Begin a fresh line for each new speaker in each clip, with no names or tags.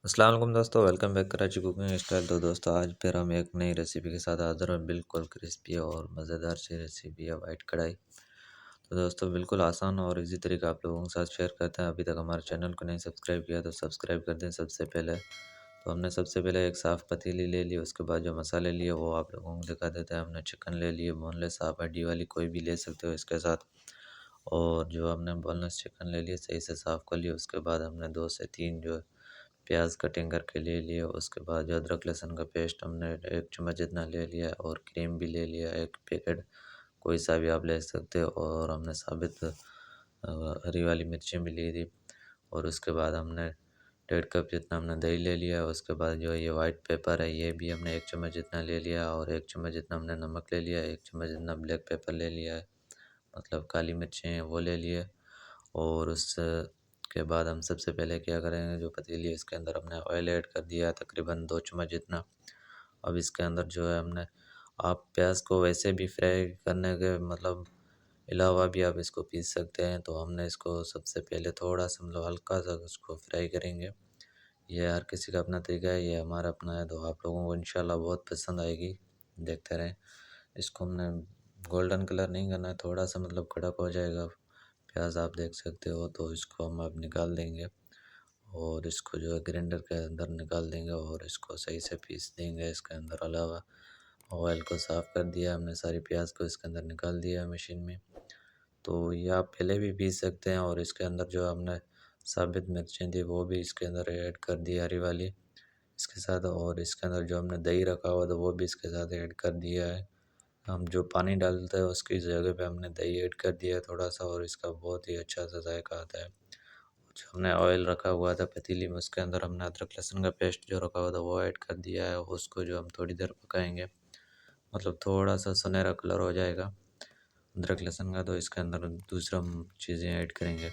अस्सलाम वालेकुम दोस्तों, welcome back Karachi cooking style. तो दोस्तों आज फिर हम एक नई रेसिपी के साथ हाज़िर हैं। बिल्कुल क्रिस्पी और मज़ेदार सी रेसिपी है वाइट कढ़ाई। तो दोस्तों बिल्कुल आसान और इजी तरीका आप लोगों के साथ शेयर करते हैं। अभी तक हमारे चैनल को नहीं सब्सक्राइब किया तो सब्सक्राइब कर दें। सबसे पहले तो हमने सबसे पहले एक साफ़ पतीली ले ली, उसके बाद जो मसाले लिए वो आप लोगों को दिखा देते हैं। हमने चिकन ले लिए, बोनलेस, आप हड्डी वाली कोई भी ले सकते हो इसके साथ। और जो हमने बोनलेस चिकन ले लिया, सही से साफ़ कर लिया। उसके बाद हमने 2 से 3 जो प्याज कटिंग करके ले लिया। उसके बाद जो अदरक लहसुन का पेस्ट हमने 1 चम्मच जितना ले लिया और क्रीम भी ले लिया 1 पैकेट, कोई सा भी आप ले सकते हो। और हमने साबित हरी वाली मिर्चें भी ली थी। और उसके बाद हमने 1.5 कप जितना हमने दही ले लिया। उसके बाद जो ये वाइट पेपर है ये भी हमने 1 चम्मच जितना ले लिया और 1 चम्मच जितना हमने नमक ले लिया, 1 चम्मच जितना ब्लैक पेपर ले लिया है, मतलब काली मिर्चें हैं वो ले लिए। और उसके बाद हम सबसे पहले क्या करेंगे, जो पतीली है इसके अंदर हमने ऑयल ऐड कर दिया है तकरीबन 2 चम्मच जितना। अब इसके अंदर जो है हमने, आप प्याज को वैसे भी फ्राई करने के मतलब अलावा भी आप इसको पीस सकते हैं। तो हमने इसको सबसे पहले थोड़ा सा मतलब हल्का सा उसको फ्राई करेंगे। ये हर किसी का अपना तरीका है, ये हमारा अपना है, तो आप लोगों को इंशाल्लाह बहुत पसंद आएगी, देखते रहें। इसको हमने गोल्डन कलर नहीं करना है, थोड़ा सा मतलब कड़क हो जाएगा प्याज, आप देख सकते हो। तो इसको हम अब निकाल देंगे और इसको जो है ग्राइंडर के अंदर निकाल देंगे और इसको सही से पीस देंगे इसके अंदर। अलावा ऑयल को साफ़ कर दिया हमने, सारी प्याज को इसके अंदर निकाल दिया है मशीन में। तो ये आप पहले भी पीस सकते हैं। और इसके अंदर जो हमने साबित मिर्चें थी वो भी इसके अंदर ऐड कर दी हरी वाली इसके साथ। और इसके अंदर जो हमने दही रखा हुआ था वो भी इसके साथ ऐड कर दिया है। हम जो पानी डालते हैं उसकी जगह पे हमने दही ऐड कर दिया है थोड़ा सा, और इसका बहुत ही अच्छा सा जायका आता है। जो हमने ऑयल रखा हुआ था पतीली में उसके अंदर हमने अदरक लहसुन का पेस्ट जो रखा हुआ था वो ऐड कर दिया है। उसको जो हम थोड़ी देर पकाएंगे, मतलब थोड़ा सा सुनहरा कलर हो जाएगा अदरक लहसुन का, तो इसके अंदर दूसरा हम चीज़ें ऐड करेंगे।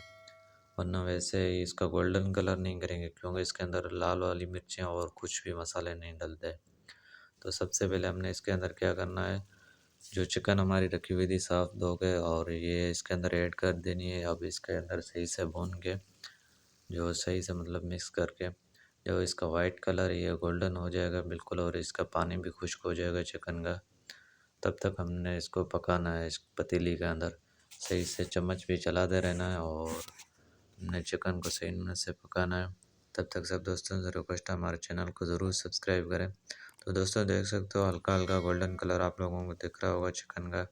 वरना वैसे ही इसका गोल्डन कलर नहीं करेंगे क्योंकि इसके अंदर लाल वाली मिर्चें और कुछ भी मसाले नहीं डलते। तो सबसे पहले हमने इसके अंदर क्या करना है, जो चिकन हमारी रखी हुई थी साफ़ धो के, और ये इसके अंदर ऐड कर देनी है। अब इसके अंदर सही से भून के, जो सही से मतलब मिक्स करके, जो इसका वाइट कलर है ये गोल्डन हो जाएगा बिल्कुल, और इसका पानी भी खुश्क हो जाएगा चिकन का। तब तक हमने इसको पकाना है इस पतीली के अंदर, सही से चम्मच भी चलाते रहना है और हमने चिकन को सही में से पकाना है। तब तक सब दोस्तों से रिक्वेस्ट है, हमारे चैनल को ज़रूर सब्सक्राइब करें। तो दोस्तों देख सकते हो हल्का हल्का गोल्डन कलर आप लोगों को दिख रहा होगा चिकन का।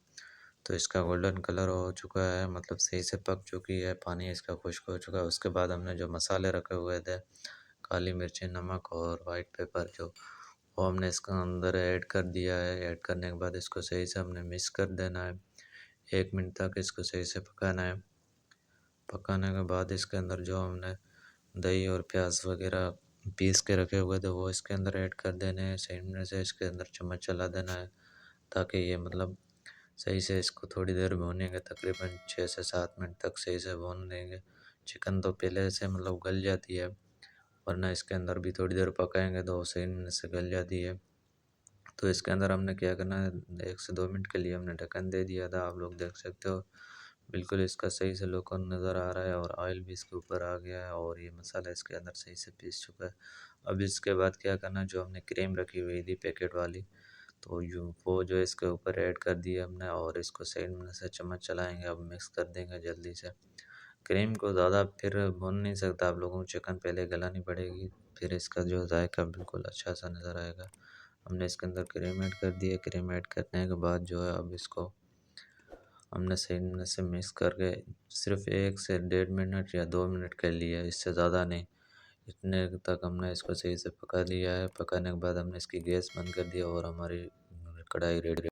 तो इसका गोल्डन कलर हो चुका है, मतलब सही से पक चुकी है, पानी इसका खुश्क हो चुका है। उसके बाद हमने जो मसाले रखे हुए थे, काली मिर्चें, नमक और वाइट पेपर, जो वो हमने इसके अंदर ऐड कर दिया है। ऐड करने के बाद इसको सही से हमने मिक्स कर देना है। 1 मिनट तक इसको सही से पकाना है। पकाने के बाद इसके अंदर जो हमने दही और प्याज वगैरह पीस के रखे हुए थे वो इसके अंदर ऐड कर देने हैं। सही में से इसके अंदर चम्मच चला देना है ताकि ये मतलब सही से इसको थोड़ी देर भूनेंगे, तकरीबन 6 से 7 मिनट तक सही से भून देंगे। चिकन तो पहले से मतलब गल जाती है, वरना इसके अंदर भी थोड़ी देर पकाएंगे तो सही से गल जाती है। तो इसके अंदर हमने क्या करना है, 1 से 2 मिनट के लिए हमने ढक्कन दे दिया था, आप लोग देख सकते हो। बिल्कुल इसका सही से लुक नज़र आ रहा है और ऑयल भी इसके ऊपर आ गया है और ये मसाला इसके अंदर सही से पीस चुका है। अब इसके बाद क्या करना है, जो हमने क्रीम रखी हुई थी पैकेट वाली, तो वो जो इसके ऊपर ऐड कर दी हमने और इसको सही में से चम्मच चलाएंगे। अब मिक्स कर देंगे जल्दी से। क्रीम को ज़्यादा फिर भून नहीं सकता, आप लोगों को चिकन पहले गलानी पड़ेगी, फिर इसका जो जायका बिल्कुल अच्छा सा नज़र आएगा। हमने इसके अंदर क्रीम ऐड कर दिया। क्रीम ऐड करने के बाद जो है अब इसको हमने सही में से मिक्स करके सिर्फ 1 से 1.5 मिनट या 2 मिनट के लिए, इससे ज़्यादा नहीं, इतने तक हमने इसको सही से पका लिया है। पकाने के बाद हमने इसकी गैस बंद कर दिया और हमारी कढ़ाई रेडी।